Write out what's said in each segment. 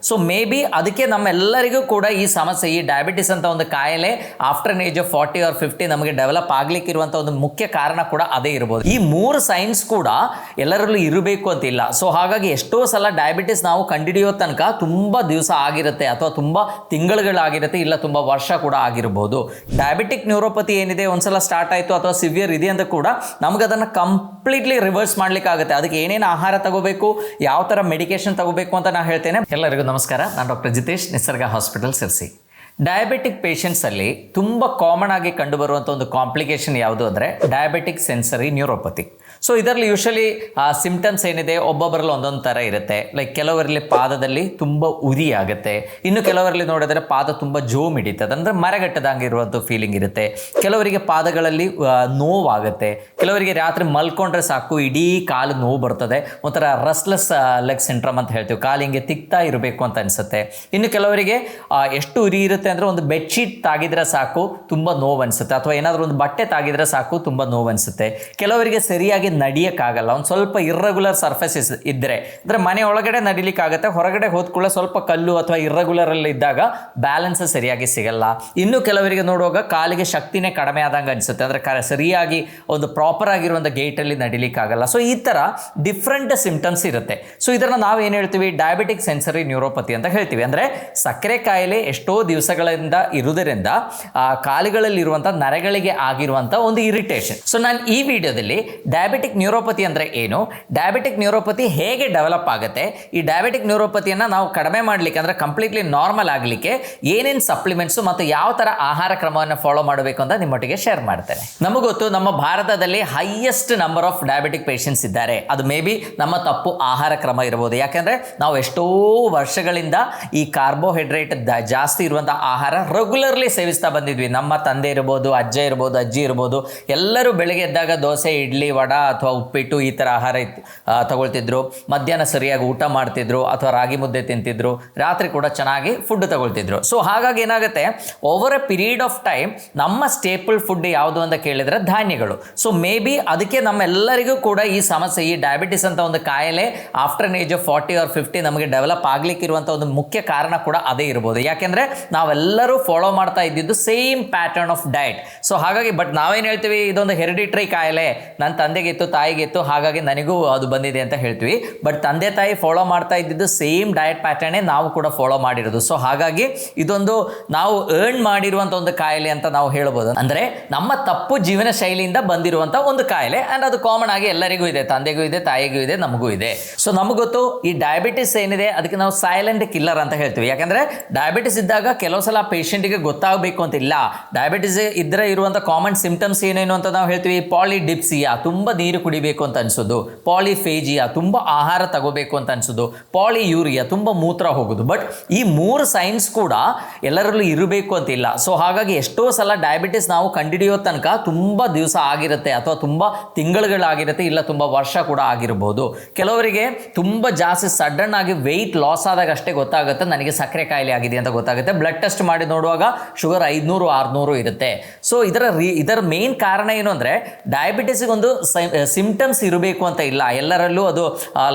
So may be ಅದಕ್ಕೆ ನಮ್ಮೆಲ್ಲರಿಗೂ ಕೂಡ ಈ ಸಮಸ್ಯೆ, ಈ ಡಯಾಬಿಟಿಸ್ ಅಂತ ಒಂದು ಕಾಯಿಲೆ ಆಫ್ಟರ್ ಏಜ್ ಆಫ್ 40 or 50 ನಮಗೆ ಡೆವಲಪ್ ಆಗ್ಲಿಕ್ಕೆ ಇರುವಂಥ ಒಂದು ಮುಖ್ಯ ಕಾರಣ ಕೂಡ ಅದೇ ಇರ್ಬೋದು. ಈ 3 ಸೈನ್ಸ್ ಕೂಡ ಎಲ್ಲರಲ್ಲೂ ಇರಬೇಕು ಅಂತಿಲ್ಲ. ಸೊ ಹಾಗಾಗಿ ಎಷ್ಟೋ ಸಲ ಡಯಾಬಿಟಿಸ್ ನಾವು ಕಂಡುಹಿಡಿಯೋ ತನಕ ತುಂಬ ದಿವಸ ಆಗಿರುತ್ತೆ, ಅಥವಾ ತುಂಬ ತಿಂಗಳುಗಳಾಗಿರುತ್ತೆ, ಇಲ್ಲ ತುಂಬ ವರ್ಷ ಕೂಡ ಆಗಿರ್ಬೋದು. ಡಯಾಬಿಟಿಕ್ ನ್ಯೂರೋಪತಿ ಏನಿದೆ, ಒಂದ್ಸಲ ಸ್ಟಾರ್ಟ್ ಆಯಿತು ಅಥವಾ ಸಿವಿಯರ್ ಇದೆ ಅಂತ ಕೂಡ ನಮ್ಗೆ ಅದನ್ನು ಕಂಪ್ಲೀಟ್ಲಿ ರಿವರ್ಸ್ ಮಾಡ್ಲಿಕ್ಕೆ ಆಗುತ್ತೆ. ಅದಕ್ಕೆ ಏನೇನು ಆಹಾರ ತಗೋಬೇಕು, ಯಾವ ಥರ ಮೆಡಿಕೇಶನ್ ತಗೋಬೇಕು ಅಂತ ನಾನು ಹೇಳ್ತೇನೆ. ಎಲ್ಲರಿಗೂ ನಮಸ್ಕಾರ, ನಾನು ಡಾಕ್ಟರ್ ಜಿತೇಶ್, ನಿಸರ್ಗ ಹಾಸ್ಪಿಟಲ್ ಸಿರ್ಸಿ. ಡಯಾಬಿಟಿಕ್ ಪೇಷಂಟ್ಸಲ್ಲಿ ತುಂಬ ಕಾಮನ್ ಆಗಿ ಕಂಡುಬರುವಂಥ ಒಂದು ಕಾಂಪ್ಲಿಕೇಶನ್ ಯಾವುದು ಅಂದರೆ ಡಯಾಬಿಟಿಕ್ ಸೆನ್ಸರಿ ನ್ಯೂರೋಪತಿ. ಸೊ ಇದರಲ್ಲಿ ಯೂಶಲಿ ಸಿಂಪ್ಟಮ್ಸ್ ಏನಿದೆ ಒಬ್ಬೊಬ್ಬರಲ್ಲಿ ಒಂದೊಂದು ಥರ ಇರುತ್ತೆ. ಲೈಕ್ ಕೆಲವರಲ್ಲಿ ಪಾದದಲ್ಲಿ ತುಂಬ ಉರಿ ಆಗುತ್ತೆ, ಇನ್ನು ಕೆಲವರಲ್ಲಿ ನೋಡಿದ್ರೆ ಪಾದ ತುಂಬ ಜೋಮ್ ಹಿಡಿತದೆ, ಅಂದರೆ ಮರಗಟ್ಟದಂಗೆ ಇರುವಂಥ ಫೀಲಿಂಗ್ ಇರುತ್ತೆ. ಕೆಲವರಿಗೆ ಪಾದಗಳಲ್ಲಿ ನೋವಾಗುತ್ತೆ, ಕೆಲವರಿಗೆ ರಾತ್ರಿ ಮಲ್ಕೊಂಡ್ರೆ ಸಾಕು ಇಡೀ ಕಾಲು ನೋವು ಬರ್ತದೆ, ಒಂಥರ ರೆಸ್ಟ್ಲೆಸ್ ಲೆಗ್ ಸಿಂಡ್ರೋಮ್ ಅಂತ ಹೇಳ್ತೀವಿ, ಕಾಲು ಹಿಂಗೆ ತಿಕ್ತಾ ಇರಬೇಕು ಅಂತ ಅನಿಸುತ್ತೆ. ಇನ್ನು ಕೆಲವರಿಗೆ ಎಷ್ಟು ಉರಿ ಇರುತ್ತೆ ಅಂದರೆ ಒಂದು ಬೆಡ್ಶೀಟ್ ತಾಗಿದ್ರೆ ಸಾಕು ತುಂಬ ನೋವು ಅನಿಸುತ್ತೆ, ಅಥವಾ ಏನಾದರೂ ಒಂದು ಬಟ್ಟೆ ತಾಗಿದ್ರೆ ಸಾಕು ತುಂಬ ನೋವು ಅನಿಸುತ್ತೆ. ಕೆಲವರಿಗೆ ಸರಿಯಾಗಿ ನಡಿಯೋಕ್ಕಾಗಲ್ಲ, ಒಂದು ಸ್ವಲ್ಪ ಇರ್ರೆಗ್ಯುಲರ್ ಸರ್ಫೇಸಸ್ ಇದ್ದರೆ, ಅಂದರೆ ಮನೆ ಒಳಗಡೆ ನಡಿಲಿಕ್ಕಾಗತ್ತೆ, ಹೊರಗಡೆ ಹೋದ್ಕೂಡ ಸ್ವಲ್ಪ ಕಲ್ಲು ಅಥವಾ ಇರ್ರೆಗ್ಯುಲರಲ್ಲಿ ಇದ್ದಾಗ ಬ್ಯಾಲೆನ್ಸ್ ಸರಿಯಾಗಿ ಸಿಗಲ್ಲ. ಇನ್ನು ಕೆಲವರಿಗೆ ನೋಡುವಾಗ ಕಾಲಿಗೆ ಶಕ್ತಿನೇ ಕಡಿಮೆ ಆದಂಗೆ ಅನಿಸುತ್ತೆ, ಅಂದರೆ ಸರಿಯಾಗಿ ಒಂದು ಪ್ರಾಪರ್ ಆಗಿರುವಂಥ ಗೇಟಲ್ಲಿ ನಡಿಲಿಕ್ಕಾಗಲ್ಲ. ಸೊ ಈ ಥರ ಡಿಫ್ರೆಂಟ್ ಸಿಂಪ್ಟಮ್ಸ್ ಇರುತ್ತೆ. ಸೊ ಇದನ್ನು ನಾವೇನು ಹೇಳ್ತೀವಿ, ಡಯಾಬಿಟಿಕ್ ಸೆನ್ಸರಿ ನ್ಯೂರೋಪತಿ ಅಂತ ಹೇಳ್ತೀವಿ. ಅಂದರೆ ಸಕ್ಕರೆ ಕಾಯಿಲೆ ಎಷ್ಟೋ ದಿವಸಗಳಿಂದ ಇರುವುದರಿಂದ ಕಾಲುಗಳಲ್ಲಿರುವಂಥ ನರಗಳಿಗೆ ಆಗಿರುವಂಥ ಒಂದು ಇರಿಟೇಷನ್. ಸೊ ನಾನು ಈ ವಿಡಿಯೋದಲ್ಲಿ ಡಯಾಬಿಟಿಕ್ ನ್ಯೂರೋಪತಿ ಅಂದರೆ ಏನು, ಡಯಾಬಿಟಿಕ್ ನ್ಯೂರೋಪತಿ ಹೇಗೆ ಡೆವಲಪ್ ಆಗುತ್ತೆ, ಈ ಡಯಾಬಿಟಿಕ್ ನ್ಯೂರೋಪತಿಯನ್ನು ನಾವು ಕಡಿಮೆ ಮಾಡಲಿಕ್ಕೆ, ಅಂದರೆ ಕಂಪ್ಲೀಟ್ಲಿ ನಾರ್ಮಲ್ ಆಗಲಿಕ್ಕೆ ಏನೇನು ಸಪ್ಲಿಮೆಂಟ್ಸು ಮತ್ತು ಯಾವ ಥರ ಆಹಾರ ಕ್ರಮವನ್ನು ಫಾಲೋ ಮಾಡಬೇಕು ಅಂತ ನಿಮ್ಮೊಟ್ಟಿಗೆ ಶೇರ್ ಮಾಡ್ತೇನೆ. ನಮಗೊತ್ತು ನಮ್ಮ ಭಾರತದಲ್ಲಿ highest number of diabetic patients ಇದ್ದಾರೆ. ಅದು ಮೇ ಬಿ ನಮ್ಮ ತಪ್ಪು ಆಹಾರ ಕ್ರಮ ಇರ್ಬೋದು, ಯಾಕೆಂದರೆ ನಾವು ಎಷ್ಟೋ ವರ್ಷಗಳಿಂದ ಈ ಕಾರ್ಬೋಹೈಡ್ರೇಟ್ ಜಾಸ್ತಿ ಇರುವಂಥ ಆಹಾರ ರೆಗ್ಯುಲರ್ಲಿ ಸೇವಿಸ್ತಾ ಬಂದಿದ್ವಿ. ನಮ್ಮ ತಂದೆ ಇರ್ಬೋದು, ಅಜ್ಜ ಇರ್ಬೋದು, ಅಜ್ಜಿ ಇರ್ಬೋದು, ಎಲ್ಲರೂ ಬೆಳಗ್ಗೆ ಎದ್ದಾಗ ದೋಸೆ, ಇಡ್ಲಿ, ವಡ ಅಥವಾ ಉಪ್ಪಿಟ್ಟು ಈ ಥರ ಆಹಾರ ತಗೊಳ್ತಿದ್ರು. ಮಧ್ಯಾಹ್ನ ಸರಿಯಾಗಿ ಊಟ ಮಾಡ್ತಿದ್ರು ಅಥವಾ ರಾಗಿ ಮುದ್ದೆ ತಿಂತಿದ್ರು, ರಾತ್ರಿ ಕೂಡ ಚೆನ್ನಾಗಿ ಫುಡ್ ತಗೊಳ್ತಿದ್ರು. ಸೊ ಹಾಗಾಗಿ ಏನಾಗುತ್ತೆ, over A period of time ನಮ್ಮ ಸ್ಟೇಪಲ್ ಫುಡ್ ಯಾವುದು ಅಂತ ಕೇಳಿದರೆ ಧಾನ್ಯಗಳು. ಸೊ ಮೇ ಬಿ ಅದಕ್ಕೆ ನಮ್ಮೆಲ್ಲರಿಗೂ ಕೂಡ ಈ ಸಮಸ್ಯೆ, ಈ ಡಯಾಬಿಟಿಸ್ ಅಂತ ಒಂದು ಕಾಯಿಲೆ ಆಫ್ಟರ್ ಏಜ್ ಆಫ್ 40 or 50 ನಮಗೆ ಡೆವಲಪ್ ಆಗ್ಲಿಕ್ಕೆ ಇರುವಂಥ ಒಂದು ಮುಖ್ಯ ಕಾರಣ ಕೂಡ ಅದೇ ಇರ್ಬೋದು. ಯಾಕೆಂದರೆ ನಾವೆಲ್ಲರೂ ಫಾಲೋ ಮಾಡ್ತಾ ಇದ್ದಿದ್ದು same pattern of diet. So ಹಾಗಾಗಿ ಬಟ್ ನಾವೇನು ಹೇಳ್ತೀವಿ, ಇದೊಂದು ಹೆರಿಡಿಟ್ರಿ ಕಾಯಿಲೆ, ನನ್ನ ತಂದೆಗಿತ್ತು, ತಾಯಿಗಿತ್ತು, ಹಾಗಾಗಿ ನನಗೂ ಅದು ಬಂದಿದೆ ಅಂತ ಹೇಳ್ತೀವಿ. ಬಟ್ ತಂದೆ ತಾಯಿ ಫಾಲೋ ಮಾಡ್ತಾ ಇದ್ದಿದ್ದು ಸೇಮ್ ಡಯಟ್ ಪ್ಯಾಟರ್ನೇ ನಾವು ಕೂಡ ಫಾಲೋ ಮಾಡಿರೋದು. ಸೊ ಹಾಗಾಗಿ ಇದೊಂದು ನಾವು ಅರ್ನ್ ಮಾಡಿರುವಂಥ ಒಂದು ಕಾಯಿಲೆ ಅಂತ ನಾವು ಹೇಳ್ಬೋದು. ಅಂದರೆ ನಮ್ಮ ತಪ್ಪು ಜೀವನ ಶೈಲಿಯಿಂದ ಬಂದಿರುವಂಥ ಒಂದು ಕಾಯಿಲೆ. ಆ್ಯಂಡ್ ಅದು ಕಾಮನ್ ಆಗಿ ಎಲ್ಲರಿಗೂ ಇದೆ, ತಂದೆಗೂ ಇದೆ, ತಾಯಿಗೂ ಇದೆ, ನಮಗೂ ಇದೆ. ಸೊ ನಮಗೊತ್ತು ಈ ಡಯಾಬಿಟಿಸ್ ಏನಿದೆ ಅದಕ್ಕೆ ನಾವು ಸೈಲೆಂಟ್ ಕಿಲ್ಲರ್ ಅಂತ ಹೇಳ್ತೀವಿ. ಯಾಕಂದರೆ ಡಯಾಬಿಟಿಸ್ ಇದ್ದಾಗ ಕೆಲವು ಸಲ ಪೇಷಂಟಿಗೆ ಗೊತ್ತಾಗಬೇಕು ಅಂತಿಲ್ಲ. ಡಯಾಬಿಟಿಸ್ ಇದ್ದರೆ ಇರುವಂಥ ಕಾಮನ್ ಸಿಂಪ್ಟಮ್ಸ್ ಏನೇನು ಅಂತ ನಾವು ಹೇಳ್ತೀವಿ. ಪಾಲಿಡಿಪ್ಸಿಯಾ, ತುಂಬ ನೀರು ಕುಡಿಬೇಕು ಅಂತ ಅನಿಸೋದು. ಪಾಲಿಫೇಜಿಯಾ, ತುಂಬ ಆಹಾರ ತಗೋಬೇಕು ಅಂತ ಅನಿಸೋದು. ಪಾಲಿಯೂರಿಯಾ, ತುಂಬ ಮೂತ್ರ ಹೋಗೋದು. ಬಟ್ ಈ 3 ಸೈನ್ಸ್ ಕೂಡ ಎಲ್ಲರಲ್ಲೂ ಇರಬೇಕು ಅಂತಿಲ್ಲ. ಸೊ ಹಾಗಾಗಿ ಎಷ್ಟೋ ಸಲ ಡಯಾಬಿಟಿಸ್ ನಾವು ಕಂಡುಹಿಡಿಯೋ ತನಕ ತುಂಬ ದಿವಸ ಆಗಿರುತ್ತೆ, ಅಥವಾ ತುಂಬ ತಿಂಗಳುಗಳಾಗಿರುತ್ತೆ, ಇಲ್ಲ ತುಂಬ ವರ್ಷ ಕೂಡ ಆಗಿರ್ಬೋದು. ಕೆಲವರಿಗೆ ತುಂಬ ಜಾಸ್ತಿ ಸಡನ್ ಆಗಿ ವೆಯ್ಟ್ ಲಾಸ್ ಆದಾಗ ಅಷ್ಟೇ ಗೊತ್ತಾಗುತ್ತೆ ನನಗೆ ಸಕ್ಕರೆ ಕಾಯಿಲೆ ಆಗಿದೆ ಅಂತ ಗೊತ್ತಾಗುತ್ತೆ. ಬ್ಲಡ್ ಟೆಸ್ಟ್ ಮಾಡಿ ನೋಡುವಾಗ ಶುಗರ್ 500-600 ಇರುತ್ತೆ. ಸೊ ಇದರ ಮೇನ್ ಕಾರಣ ಏನು ಅಂದರೆ ಡಯಾಬಿಟಿಸ್ಗೆ ಒಂದು ಸಿಂಪ್ಟಮ್ಸ್ ಇರಬೇಕು ಅಂತ ಇಲ್ಲ. ಎಲ್ಲರಲ್ಲೂ ಅದು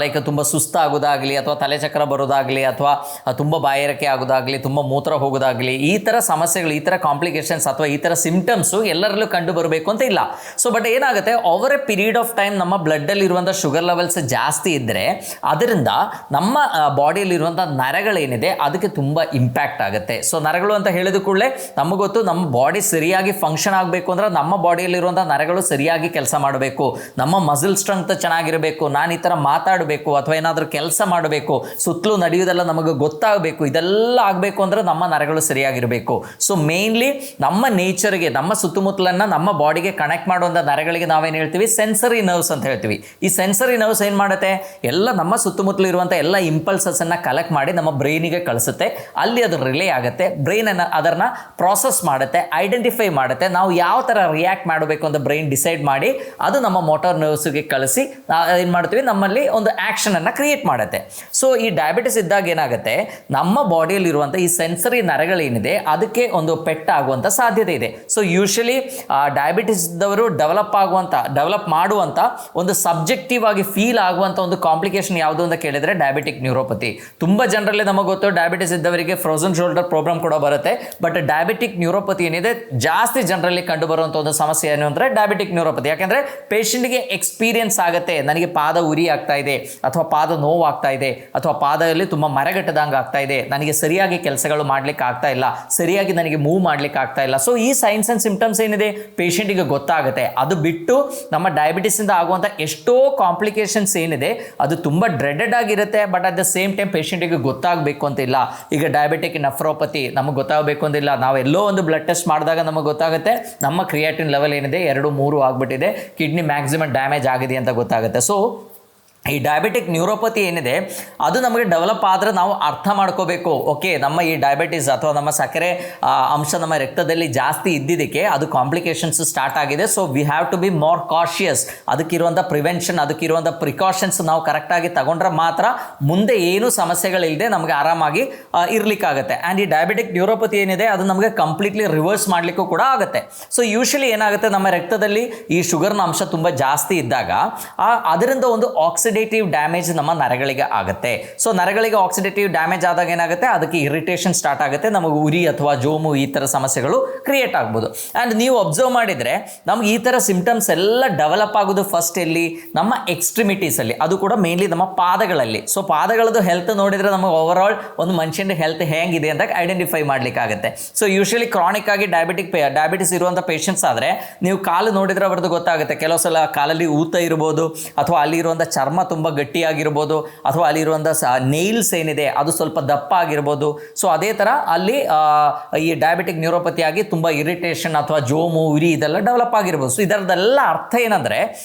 ಲೈಕ್ ತುಂಬ ಸುಸ್ತಾಗೋದಾಗಲಿ, ಅಥವಾ ತಲೆ ಚಕ್ರ ಬರೋದಾಗಲಿ, ಅಥವಾ ತುಂಬ ಬಾಯಾರಿಕೆ ಆಗೋದಾಗಲಿ, ತುಂಬ ಮೂತ್ರ ಹೋಗೋದಾಗಲಿ, ಈ ಥರ ಸಮಸ್ಯೆಗಳು, ಈ ಥರ ಕಾಂಪ್ಲಿಕೇಶನ್ಸ್ ಅಥವಾ ಈ ಥರ ಸಿಂಪ್ಟಮ್ಸು ಎಲ್ಲರಲ್ಲೂ ಕಂಡು ಬರಬೇಕು ಅಂತ ಇಲ್ಲ. ಸೊ ಬಟ್ ಏನಾಗುತ್ತೆ, over A period of time ನಮ್ಮ ಬ್ಲಡ್ಡಲ್ಲಿ ಇರುವಂಥ ಶುಗರ್ ಲೆವೆಲ್ಸ್ ಜಾಸ್ತಿ ಇದ್ದರೆ ಅದರಿಂದ ನಮ್ಮ ಬಾಡಿಯಲ್ಲಿರುವಂಥ ನರಗಳೇನಿದೆ ಅದಕ್ಕೆ ತುಂಬ ಇಂಪ್ಯಾಕ್ಟ್ ಆಗುತ್ತೆ. ಸೊ ನರಗಳು ಅಂತ ಹೇಳಿದ ಕೂಡಲೇ ನಮಗೊತ್ತು, ನಮ್ಮ ಬಾಡಿ ಸರಿಯಾಗಿ ಫಂಕ್ಷನ್ ಆಗಬೇಕು ಅಂದರೆ ನಮ್ಮ ಬಾಡಿಯಲ್ಲಿರುವಂಥ ನರಗಳು ಸರಿಯಾಗಿ ಕೆಲಸ ಮಾಡಬೇಕು. ನಮ್ಮ ಮಸಿಲ್ ಸ್ಟ್ರೆಂತ್ ಚೆನ್ನಾಗಿರಬೇಕು, ನಾನು ಈ ಥರ ಮಾತಾಡಬೇಕು ಅಥವಾ ಏನಾದರೂ ಕೆಲಸ ಮಾಡಬೇಕು, ಸುತ್ತಲೂ ನಡೆಯುವುದೆಲ್ಲ ನಮಗೆ ಗೊತ್ತಾಗಬೇಕು. ಇದೆಲ್ಲ ಆಗಬೇಕು ಅಂದರೆ ನಮ್ಮ ನರಗಳು ಸರಿಯಾಗಿರಬೇಕು. ಸೊ ಮೇನ್ಲಿ ನಮ್ಮ ನೇಚರ್ಗೆ, ನಮ್ಮ ಸುತ್ತಮುತ್ತಲನ್ನು ನಮ್ಮ ಬಾಡಿಗೆ ಕನೆಕ್ಟ್ ಮಾಡುವಂಥ ನರಗಳಿಗೆ ನಾವೇನು ಹೇಳ್ತೀವಿ, ಸೆನ್ಸರಿ ನರ್ವ್ಸ್ ಅಂತ ಹೇಳ್ತೀವಿ. ಈ ಸೆನ್ಸರಿ ನರ್ವ್ಸ್ ಏನು ಮಾಡುತ್ತೆ, ಎಲ್ಲ ನಮ್ಮ ಸುತ್ತಮುತ್ತಲು ಇರುವಂಥ ಎಲ್ಲ ಇಂಪಲ್ಸಸ್ಸನ್ನು ಕಲೆಕ್ಟ್ ಮಾಡಿ ನಮ್ಮ ಬ್ರೈನಿಗೆ ಕಳಿಸುತ್ತೆ. ಅಲ್ಲಿ ಅದು ರಿಲೇ ಆಗುತ್ತೆ, ಬ್ರೈನ್ ಅದನ್ನು ಪ್ರಾಸೆಸ್ ಮಾಡುತ್ತೆ, ಐಡೆಂಟಿಫೈ ಮಾಡುತ್ತೆ. ನಾವು ಯಾವ ಥರ ರಿಯಾಕ್ಟ್ ಮಾಡಬೇಕು ಅಂತ ಬ್ರೈನ್ ಡಿಸೈಡ್ ಮಾಡಿ ಅದು ನಮ್ಮ ಮೋಟಾರ್ ನರ್ವ್ಸ್ಗೆ ಕಳಿಸಿ ಏನು ಮಾಡ್ತೀವಿ, ನಮ್ಮಲ್ಲಿ ಒಂದು ಆ್ಯಕ್ಷನನ್ನು ಕ್ರಿಯೇಟ್ ಮಾಡುತ್ತೆ. ಸೊ ಈ ಡಯಾಬಿಟಿಸ್ ಇದ್ದಾಗ ಏನಾಗುತ್ತೆ, ನಮ್ಮ ಬಾಡಿಯಲ್ಲಿರುವಂಥ ಈ ಸೆನ್ಸರಿ ನರಗಳೇನಿದೆ ಅದಕ್ಕೆ ಒಂದು ಪೆಟ್ಟಾಗುವಂಥ ಸಾಧ್ಯತೆ ಇದೆ. ಸೊ ಯೂಶಲಿ ಡಯಾಬಿಟಿಸ್ ಇದ್ದವರು ಡೆವಲಪ್ ಮಾಡುವಂಥ ಒಂದು ಸಬ್ಜೆಕ್ಟಿವ್ ಆಗಿ ಫೀಲ್ ಆಗುವಂಥ ಒಂದು ಕಾಂಪ್ಲಿಕೇಶನ್ ಯಾವುದು ಅಂತ ಕೇಳಿದರೆ ಡಯಾಬಿಟಿಕ್ ನ್ಯೂರೋಪತಿ. ತುಂಬ ಜನರಲ್ಲಿ ನಮಗೆ ಗೊತ್ತು, ಡಯಾಬಿಟಿಸ್ ಇದ್ದವರಿಗೆ ಫ್ರೋಸನ್ ಶೋಲ್ಡರ್ ಪ್ರಾಬ್ಲಮ್ ಕೂಡ ಬರುತ್ತೆ. ಬಟ್ ಡಯಾಬಿಟಿಕ್ ನ್ಯೂರೋಪತಿ ಏನಿದೆ ಜಾಸ್ತಿ ಜನರಲ್ಲಿ ಕಂಡು ಬರುವಂಥ ಒಂದು ಸಮಸ್ಯೆ ಏನು ಅಂದರೆ ಡಯಾಬಿಟಿಕ್ ನ್ಯೂರೋಪತಿ. ಯಾಕೆಂದರೆ ಪೇಷಂಟ್ಗೆ ಎಕ್ಸ್ಪೀರಿಯನ್ಸ್ ಆಗುತ್ತೆ, ನನಗೆ ಪಾದ ಉರಿ ಆಗ್ತಾ ಇದೆ, ಅಥವಾ ಪಾದ ನೋವು ಆಗ್ತಾ ಇದೆ, ಅಥವಾ ಪಾದದಲ್ಲಿ ತುಂಬ ಮರಗಟ್ಟದಂಗೆ ಆಗ್ತಾ ಇದೆ, ನನಗೆ ಸರಿಯಾಗಿ ಕೆಲಸಗಳು ಮಾಡ್ಲಿಕ್ಕೆ ಆಗ್ತಾ ಇಲ್ಲ, ಸರಿಯಾಗಿ ನನಗೆ ಮೂವ್ ಮಾಡ್ಲಿಕ್ಕೆ ಆಗ್ತಾ ಇಲ್ಲ. ಸೊ ಈ ಸೈನ್ಸ್ ಅಂಡ್ ಸಿಂಪ್ಟಮ್ಸ್ ಏನಿದೆ ಪೇಷಂಟಿಗೆ ಗೊತ್ತಾಗುತ್ತೆ. ಅದು ಬಿಟ್ಟು ನಮ್ಮ ಡಯಾಬಿಟಿಸ್ ಇಂದ ಆಗುವಂಥ ಎಷ್ಟೋ ಕಾಂಪ್ಲಿಕೇಶನ್ಸ್ ಏನಿದೆ ಅದು ತುಂಬ ಡ್ರೆಡೆಡ್ ಆಗಿರುತ್ತೆ. But at the same time ಪೇಷಂಟಿಗೆ ಗೊತ್ತಾಗಬೇಕು ಅಂತಿಲ್ಲ. ಈಗ ಡಯಾಬಿಟಿಕ್ ನೆಫ್ರೋಪತಿ ನಮಗೆ ಗೊತ್ತಾಗಬೇಕು ಅಂತಿಲ್ಲ. ನಾವು ಎಲ್ಲೋ ಒಂದು ಬ್ಲಡ್ ಟೆಸ್ಟ್ ಮಾಡಿದಾಗ ನಮಗೆ ಗೊತ್ತಾಗುತ್ತೆ ನಮ್ಮ ಕ್ರಿಯಾಟಿನ್ ಲೆವೆಲ್ ಏನಿದೆ 2-3 ಆಗಿಬಿಟ್ಟಿದೆ, ಕಿಡ್ನಿ ಮ್ಯಾಕ್ಸಿಮಮ್ ಡ್ಯಾಮೇಜ್ ಆಗಿದೆ ಅಂತ ಗೊತ್ತಾಗುತ್ತೆ. ಸೊ ಈ ಡಯಾಬಿಟಿಕ್ ನ್ಯೂರೋಪತಿ ಏನಿದೆ ಅದು ನಮಗೆ ಡೆವಲಪ್ ಆದರೆ ನಾವು ಅರ್ಥ ಮಾಡ್ಕೋಬೇಕು, ಓಕೆ ನಮ್ಮ ಈ ಡಯಾಬಿಟಿಸ್ ಅಥವಾ ನಮ್ಮ ಸಕ್ಕರೆ ಅಂಶ ನಮ್ಮ ರಕ್ತದಲ್ಲಿ ಜಾಸ್ತಿ ಇದ್ದಿದ್ದಕ್ಕೆ ಅದು ಕಾಂಪ್ಲಿಕೇಶನ್ಸ್ ಸ್ಟಾರ್ಟ್ ಆಗಿದೆ. So we have to be more cautious. ಅದಕ್ಕಿರುವಂಥ ಪ್ರಿವೆನ್ಷನ್, ಅದಕ್ಕಿರುವಂಥ ಪ್ರಿಕಾಷನ್ಸ್ ನಾವು ಕರೆಕ್ಟಾಗಿ ತಗೊಂಡ್ರೆ ಮಾತ್ರ ಮುಂದೆ ಏನೂ ಸಮಸ್ಯೆಗಳಿಲ್ಲದೆ ನಮಗೆ ಆರಾಮಾಗಿ ಇರಲಿಕ್ಕಾಗುತ್ತೆ. ಆ್ಯಂಡ್ ಈ ಡಯಾಬಿಟಿಕ್ ನ್ಯೂರೋಪತಿ ಏನಿದೆ ಅದು ನಮಗೆ ಕಂಪ್ಲೀಟ್ಲಿ ರಿವರ್ಸ್ ಮಾಡಲಿಕ್ಕೂ ಕೂಡ ಆಗುತ್ತೆ. ಸೊ ಯೂಶಲಿ ಏನಾಗುತ್ತೆ, ನಮ್ಮ ರಕ್ತದಲ್ಲಿ ಈ ಶುಗರ್ನ ಅಂಶ ತುಂಬ ಜಾಸ್ತಿ ಇದ್ದಾಗ ಅದರಿಂದ ಒಂದು ಆಕ್ಸಿಡೇಟಿವ್ ಡ್ಯಾಮೇಜ್ ನಮ್ಮ ನರಗಳಿಗೆ ಆಗುತ್ತೆ. ಸೊ ನರಗಳಿಗೆ ಆಕ್ಸಿಡೇಟಿವ್ ಡ್ಯಾಮೇಜ್ ಆದಾಗ ಏನಾಗುತ್ತೆ, ಅದಕ್ಕೆ ಇರಿಟೇಷನ್ ಸ್ಟಾರ್ಟ್ ಆಗುತ್ತೆ, ನಮಗೆ ಉರಿ ಅಥವಾ ಜೋಮು ಈ ಥರ ಸಮಸ್ಯೆಗಳು ಕ್ರಿಯೇಟ್ ಆಗ್ಬೋದು. ಆ್ಯಂಡ್ ನೀವು ಅಬ್ಸರ್ವ್ ಮಾಡಿದರೆ ನಮ್ಗೆ ಈ ಥರ ಸಿಂಪ್ಟಮ್ಸ್ ಎಲ್ಲ ಡೆವಲಪ್ ಆಗೋದು ಫಸ್ಟ್ ಎಲ್ಲಿ, ನಮ್ಮ ಎಕ್ಸ್ಟ್ರಿಮಿಟೀಸಲ್ಲಿ, ಅದು ಕೂಡ ಮೇನ್ಲಿ ನಮ್ಮ ಪಾದಗಳಲ್ಲಿ. ಸೊ ಪಾದಗಳದ್ದು ಹೆಲ್ತ್ ನೋಡಿದರೆ ನಮಗೆ ಓವರ್ ಆಲ್ ಒಂದು ಮನುಷ್ಯನ ಹೆಲ್ತ್ ಹೇಗಿದೆ ಅಂತ ಐಡೆಂಟಿಫೈ ಮಾಡಲಿಕ್ಕಾಗುತ್ತೆ. ಸೊ ಯೂಶಲಿ ಕ್ರಾನಿಕ್ ಆಗಿ ಡಯಾಬಿಟಿಸ್ ಇರುವಂಥ ಪೇಷಂಟ್ಸ್ ಆದರೆ ನೀವು ಕಾಲು ನೋಡಿದರೆ ಅವ್ರದ್ದು ಗೊತ್ತಾಗುತ್ತೆ. ಕೆಲವು ಸಲ ಕಾಲಲ್ಲಿ ಊತ ಇರ್ಬೋದು, ಅಥವಾ ಅಲ್ಲಿರುವಂಥ ಚರ್ಮ ತುಂಬ ಗಟ್ಟಿಯಾಗಿರ್ಬೋದು, ಅಥವಾ ಅಲ್ಲಿರುವಂಥ ನೇಲ್ಸ್ ಏನಿದೆ ಅದು ಸ್ವಲ್ಪ ದಪ್ಪ ಆಗಿರ್ಬೋದು. ಸೊ ಅದೇ ಥರ ಅಲ್ಲಿ ಈ ಡಯಾಬಿಟಿಕ್ ನ್ಯೂರೋಪತಿ ಆಗಿ ತುಂಬ ಇರಿಟೇಷನ್ ಅಥವಾ ಜೋಮು ಉರಿ ಇದೆಲ್ಲ ಡೆವಲಪ್ ಆಗಿರ್ಬೋದು. ಸೊ ಇದರದೆಲ್ಲ ಅರ್ಥ ಏನಂದರೆ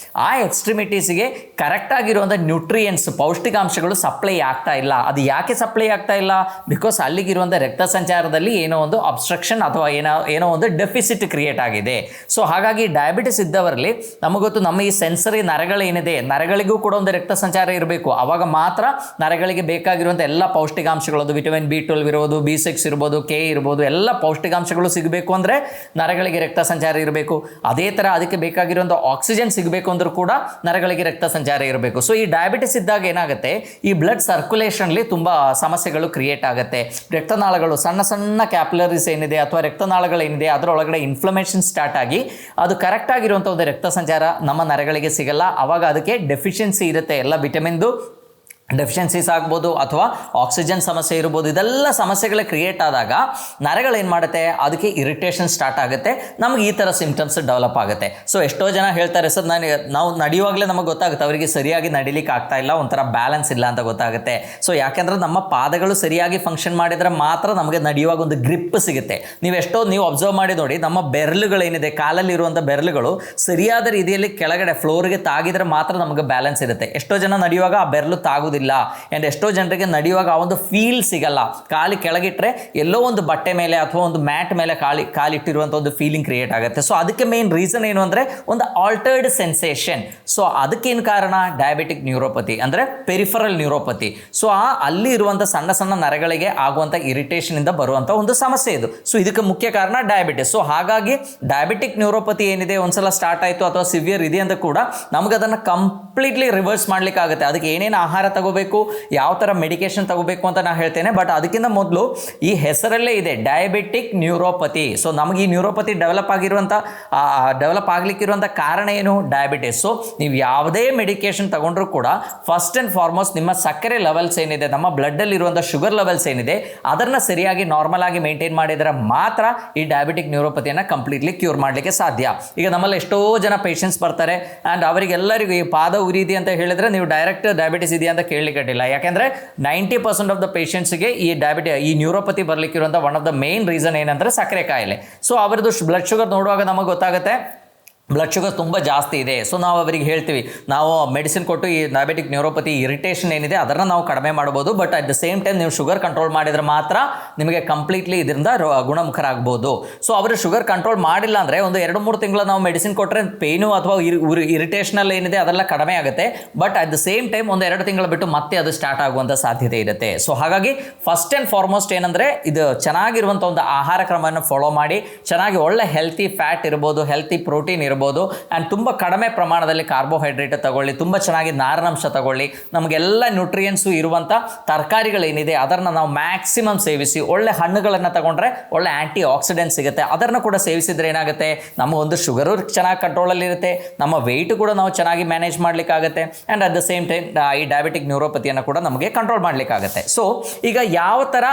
ಆ ಎಕ್ಸ್ಟ್ರಿಮಿಟೀಸ್ಗೆ ಕರೆಕ್ಟಾಗಿರುವಂಥ ನ್ಯೂಟ್ರಿಯೆಂಟ್ಸ್, ಪೌಷ್ಟಿಕಾಂಶಗಳು ಸಪ್ಲೈ ಆಗ್ತಾ ಇಲ್ಲ. ಅದು ಯಾಕೆ ಸಪ್ಲೈ ಆಗ್ತಾ ಇಲ್ಲ, ಬಿಕಾಸ್ ಅಲ್ಲಿಗಿರುವಂಥ ರಕ್ತ ಸಂಚಾರದಲ್ಲಿ ಏನೋ ಒಂದು ಅಬ್ಸ್ಟ್ರಕ್ಷನ್ ಅಥವಾ ಏನೋ ಒಂದು ಡೆಫಿಸಿಟ್ ಕ್ರಿಯೇಟ್ ಆಗಿದೆ. ಸೊ ಹಾಗಾಗಿ ಡಯಾಬಿಟಿಸ್ ಇದ್ದವರಲ್ಲಿ ನಮಗೆ ಗೊತ್ತು, ನಮ್ಮ ಈ ಸೆನ್ಸರಿ ನರಗಳೇನಿದೆ ನರಗಳಿಗೂ ಕೂಡ ಒಂದು ರಕ್ತ ಸಂಚಾರ ಇರಬೇಕು. ಆವಾಗ ಮಾತ್ರ ನರಗಳಿಗೆ ಬೇಕಾಗಿರುವಂಥ ಎಲ್ಲ ಪೌಷ್ಟಿಕಾಂಶಗಳು, ವಿಟಮಿನ್ B12 ಇರ್ಬೋದು, B6 ಇರ್ಬೋದು, K ಇರ್ಬೋದು, ಎಲ್ಲ ಪೌಷ್ಟಿಕಾಂಶಗಳು ಸಿಗಬೇಕು ಅಂದರೆ ನರಗಳಿಗೆ ರಕ್ತ ಸಂಚಾರ ಇರಬೇಕು. ಅದೇ ಥರ ಅದಕ್ಕೆ ಬೇಕಾಗಿರುವಂಥ ಆಕ್ಸಿಜನ್ ಸಿಗಬೇಕು ಅಂದರೂ ಕೂಡ ನರಗಳಿಗೆ ರಕ್ತ ಸಂಚಾರ ಇರಬೇಕು. ಸೊ ಈ ಡಯಾಬಿಟಿಸ್ ಇದ್ದಾಗ ಏನಾಗುತ್ತೆ, ಈ ಬ್ಲಡ್ ಸರ್ಕ್ಯುಲೇಷನ್ಲಿ ತುಂಬ ಸಮಸ್ಯೆಗಳು ಕ್ರಿಯೇಟ್ ಆಗುತ್ತೆ. ರಕ್ತನಾಳಗಳು, ಸಣ್ಣ ಸಣ್ಣ ಕ್ಯಾಪಿಲರೀಸ್ ಏನಿದೆ ಅಥವಾ ರಕ್ತನಾಳಗಳೇನಿದೆ ಅದರೊಳಗಡೆ ಇನ್ಫ್ಲಮೇಷನ್ ಸ್ಟಾರ್ಟ್ ಆಗಿ ಅದು ಕರೆಕ್ಟಾಗಿರುವಂಥ ಒಂದು ರಕ್ತ ಸಂಚಾರ ನಮ್ಮ ನರಗಳಿಗೆ ಸಿಗಲ್ಲ. ಆವಾಗ ಅದಕ್ಕೆ ಡೆಫಿಷಿಯನ್ಸಿ ಇರುತ್ತೆ. ಎಲ್ಲ ವಿಟಮಿನ್ದು ಡೆಫಿಷಿಯನ್ಸೀಸ್ ಆಗ್ಬೋದು ಅಥವಾ ಆಕ್ಸಿಜನ್ ಸಮಸ್ಯೆ ಇರ್ಬೋದು. ಇದೆಲ್ಲ ಸಮಸ್ಯೆಗಳೇ ಕ್ರಿಯೇಟ್ ಆದಾಗ ನರಗಳೇನು ಮಾಡುತ್ತೆ, ಅದಕ್ಕೆ ಇರಿಟೇಷನ್ ಸ್ಟಾರ್ಟ್ ಆಗುತ್ತೆ, ನಮಗೆ ಈ ಥರ ಸಿಂಪ್ಟಮ್ಸ್ ಡೆವಲಪ್ ಆಗುತ್ತೆ. ಸೊ ಎಷ್ಟೋ ಜನ ಹೇಳ್ತಾರೆ, ಸರ್ ನಾವು ನಡೆಯುವಾಗಲೇ ನಮಗೆ ಗೊತ್ತಾಗುತ್ತೆ ಅವರಿಗೆ ಸರಿಯಾಗಿ ನಡಿಲಿಕ್ಕೆ ಆಗ್ತಾ ಇಲ್ಲ, ಒಂಥರ ಬ್ಯಾಲೆನ್ಸ್ ಇಲ್ಲ ಅಂತ ಗೊತ್ತಾಗುತ್ತೆ. ಸೊ ಯಾಕೆಂದರೆ ನಮ್ಮ ಪಾದಗಳು ಸರಿಯಾಗಿ ಫಂಕ್ಷನ್ ಮಾಡಿದರೆ ಮಾತ್ರ ನಮಗೆ ನಡೆಯುವಾಗ ಒಂದು ಗ್ರಿಪ್ ಸಿಗುತ್ತೆ. ನೀವು ಅಬ್ಸರ್ವ್ ಮಾಡಿ ನೋಡಿ, ನಮ್ಮ ಬೆರಳುಗಳೇನಿದೆ ಕಾಲಲ್ಲಿರುವಂಥ ಬೆರಳುಗಳು ಸರಿಯಾದ ರೀತಿಯಲ್ಲಿ ಕೆಳಗಡೆ ಫ್ಲೋರ್ಗೆ ತಾಗಿದ್ರೆ ಮಾತ್ರ ನಮಗೆ ಬ್ಯಾಲೆನ್ಸ್ ಇರುತ್ತೆ. ಎಷ್ಟೋ ಜನ ನಡೆಯುವಾಗ ಆ ಬೆರಳು ತಾಗುವುದಿಲ್ಲ. ಆ್ಯಂಡ್ ಎಷ್ಟೋ ಜನರಿಗೆ ನಡೆಯುವಾಗ ಆ ಒಂದು ಫೀಲ್ ಸಿಗಲ್ಲ. ಕಾಲಿ ಕೆಳಗಿಟ್ರೆ ಎಲ್ಲೋ ಒಂದು ಬಟ್ಟೆ ಮೇಲೆ ಅಥವಾ ಒಂದು ಮ್ಯಾಟ್ ಮೇಲೆ ಕಾಲಿಟ್ಟಿರುವಂಥ ಒಂದು ಫೀಲಿಂಗ್ ಕ್ರಿಯೇಟ್ ಆಗುತ್ತೆ. ಸೊ ಅದಕ್ಕೆ ಮೇನ್ ರೀಸನ್ ಏನು ಅಂದರೆ ಒಂದು ಆಲ್ಟರ್ಡ್ ಸೆನ್ಸೇಷನ್. ಸೊ ಅದಕ್ಕೇನು ಕಾರಣ, ಡಯಾಬಿಟಿಕ್ ನ್ಯೂರೋಪತಿ ಅಂದರೆ ಪೆರಿಫರಲ್ ನ್ಯೂರೋಪತಿ. ಸೊ ಅಲ್ಲಿ ಇರುವಂಥ ಸಣ್ಣ ಸಣ್ಣ ನರಗಳಿಗೆ ಆಗುವಂಥ ಇರಿಟೇಷನಿಂದ ಬರುವಂಥ ಒಂದು ಸಮಸ್ಯೆ ಇದು. ಸೊ ಇದಕ್ಕೆ ಮುಖ್ಯ ಕಾರಣ ಡಯಾಬಿಟಿಸ್. ಸೊ ಹಾಗಾಗಿ ಡಯಾಬಿಟಿಕ್ ನ್ಯೂರೋಪತಿ ಏನಿದೆ ಒಂದ್ಸಲ ಸ್ಟಾರ್ಟ್ ಆಯಿತು ಅಥವಾ ಸಿವಿಯರ್ ಇದೆ ಅಂತ ಕೂಡ ನಮಗೆ ಅದನ್ನು ಕಂಪ್ಲೀಟ್ಲಿ ರಿವರ್ಸ್ ಮಾಡಲಿಕ್ಕಾಗುತ್ತೆ. ಅದಕ್ಕೆ ಏನೇನು ಆಹಾರ ತಗೋಬೇಕು, ಯಾವ ಥರ ಮೆಡಿಕೇಶನ್ ತಗೋಬೇಕು ಅಂತ ನಾನು ಹೇಳ್ತೇನೆ. ಬಟ್ ಅದಕ್ಕಿಂತ ಮೊದಲು ಈ ಹೆಸರಲ್ಲೇ ಇದೆ ಡಯಾಬಿಟಿಕ್ ನ್ಯೂರೋಪತಿ. ಸೊ ನಮಗೆ ಈ ನ್ಯೂರೋಪತಿ ಡೆವಲಪ್ ಆಗಲಿಕ್ಕಿರುವಂಥ ಕಾರಣ ಏನು, ಡಯಾಬಿಟಿಸ್. ಸೊ ನೀವು ಯಾವುದೇ ಮೆಡಿಕೇಶನ್ ತಗೊಂಡ್ರೂ ಕೂಡ ಫಸ್ಟ್ ಆ್ಯಂಡ್ ಫಾರ್ಮೋಸ್ಟ್ ನಿಮ್ಮ ಸಕ್ಕರೆ ಲೆವೆಲ್ಸ್ ಏನಿದೆ, ನಮ್ಮ ಬ್ಲಡ್ಡಲ್ಲಿರುವಂಥ ಶುಗರ್ ಲೆವೆಲ್ಸ್ ಏನಿದೆ ಅದನ್ನು ಸರಿಯಾಗಿ ನಾರ್ಮಲ್ ಆಗಿ ಮೇಂಟೈನ್ ಮಾಡಿದರೆ ಮಾತ್ರ ಈ ಡಯಾಬಿಟಿಕ್ ನ್ಯೂರೋಪತಿಯನ್ನು ಕಂಪ್ಲೀಟ್ಲಿ ಕ್ಯೂರ್ ಮಾಡಲಿಕ್ಕೆ ಸಾಧ್ಯ. ಈಗ ನಮ್ಮಲ್ಲಿ ಎಷ್ಟೋ ಜನ ಪೇಷಂಟ್ಸ್ ಬರ್ತಾರೆ ಆ್ಯಂಡ್ ಅವರಿಗೆಲ್ಲರಿಗೂ ಈ ಪಾದ ಉರಿದಿ ಅಂತ ಹೇಳಿದರೆ ನೀವು ಡೈರೆಕ್ಟ್ ಡಯಾಬಿಟಿಸ್ ಇದೆಯಾ ಅಂತ ಕೇಳಲಿಕ್ಕಿಲ್ಲ. ಯಾಕೆಂದರೆ 90% ಆಫ್ ದ ಪೇಷಂಟ್ಸ್ಗೆ ಈ ನ್ಯೂರೋಪತಿ ಬರಲಿಕ್ಕಿರುವಂಥ one of the main reason ಏನಂದರೆ ಸಕ್ಕರೆ ಕಾಯಿಲೆ. ಸೊ ಅವರದ್ದು ಬ್ಲಡ್ ಶುಗರ್ ನೋಡುವಾಗ ನಮಗೆ ಗೊತ್ತಾಗುತ್ತೆ ಬ್ಲಡ್ ಶುಗರ್ ತುಂಬ ಜಾಸ್ತಿ ಇದೆ. ಸೊ ನಾವು ಅವರಿಗೆ ಹೇಳ್ತೀವಿ, ನಾವು ಮೆಡಿಸಿನ್ ಕೊಟ್ಟು ಈ ಡಯಾಬಿಟಿಕ್ ನ್ಯೂರೋಪತಿ ಇರಿಟೇಷನ್ ಏನಿದೆ ಅದನ್ನು ನಾವು ಕಡಿಮೆ ಮಾಡ್ಬೋದು. But at the same time ನೀವು ಶುಗರ್ ಕಂಟ್ರೋಲ್ ಮಾಡಿದರೆ ಮಾತ್ರ ನಿಮಗೆ ಕಂಪ್ಲೀಟ್ಲಿ ಇದರಿಂದ ಗುಣಮುಖರಾಗ್ಬೋದು. ಸೊ ಅವರು ಶುಗರ್ ಕಂಟ್ರೋಲ್ ಮಾಡಿಲ್ಲ ಅಂದರೆ ಒಂದು 2-3 ತಿಂಗಳು ನಾವು ಮೆಡಿಸಿನ್ ಕೊಟ್ಟರೆ ಪೇನು ಅಥವಾ ಇರಿಟೇಷನಲ್ ಏನಿದೆ ಅದೆಲ್ಲ ಕಡಿಮೆ ಆಗುತ್ತೆ. But at the same time ಒಂದು 2 ತಿಂಗಳು ಬಿಟ್ಟು ಮತ್ತೆ ಅದು ಸ್ಟಾರ್ಟ್ ಆಗುವಂಥ ಸಾಧ್ಯತೆ ಇರುತ್ತೆ. ಸೊ ಹಾಗಾಗಿ ಫಸ್ಟ್ ಆ್ಯಂಡ್ ಫಾರ್ಮೋಸ್ಟ್ ಏನಂದರೆ ಇದು ಚೆನ್ನಾಗಿರುವಂಥ ಒಂದು ಆಹಾರ ಕ್ರಮವನ್ನು ಫಾಲೋ ಮಾಡಿ, ಚೆನ್ನಾಗಿ ಒಳ್ಳೆ ಹೆಲ್ತಿ ಫ್ಯಾಟ್ ಇರ್ಬೋದು, ಹೆಲ್ತಿ ಪ್ರೋಟೀನ್ ಇರ್ಬೋದು, ಆ್ಯಂಡ್ ತುಂಬ ಕಡಿಮೆ ಪ್ರಮಾಣದಲ್ಲಿ ಕಾರ್ಬೋಹೈಡ್ರೇಟ್ ತಗೊಳ್ಳಿ, ತುಂಬ ಚೆನ್ನಾಗಿ ನಾರಿನಾಂಶ ತಗೊಳ್ಳಿ, ನಮಗೆಲ್ಲ ನ್ಯೂಟ್ರಿಯೆಂಟ್ಸು ಇರುವಂಥ ತರಕಾರಿಗಳೇನಿದೆ ಅದನ್ನು ನಾವು ಮ್ಯಾಕ್ಸಿಮಮ್ ಸೇವಿಸಿ, ಒಳ್ಳೆ ಹಣ್ಣುಗಳನ್ನು ತಗೊಂಡ್ರೆ ಒಳ್ಳೆ ಆ್ಯಂಟಿ ಆಕ್ಸಿಡೆಂಟ್ ಸಿಗುತ್ತೆ, ಅದನ್ನು ಕೂಡ ಸೇವಿಸಿದ್ರೆ ಏನಾಗುತ್ತೆ, ನಮಗೊಂದು ಶುಗರು ಚೆನ್ನಾಗಿ ಕಂಟ್ರೋಲಲ್ಲಿ ಇರುತ್ತೆ, ನಮ್ಮ ವೆಯ್ಟ್ ಕೂಡ ನಾವು ಚೆನ್ನಾಗಿ ಮ್ಯಾನೇಜ್ ಮಾಡಲಿಕ್ಕಾಗುತ್ತೆ, and at the same time ಈ ಡಯಾಬಿಟಿಕ್ ನ್ಯೂರೋಪತಿಯನ್ನು ಕೂಡ ನಮಗೆ ಕಂಟ್ರೋಲ್ ಮಾಡಲಿಕ್ಕಾಗುತ್ತೆ. ಸೊ ಈಗ ಯಾವ ಥರ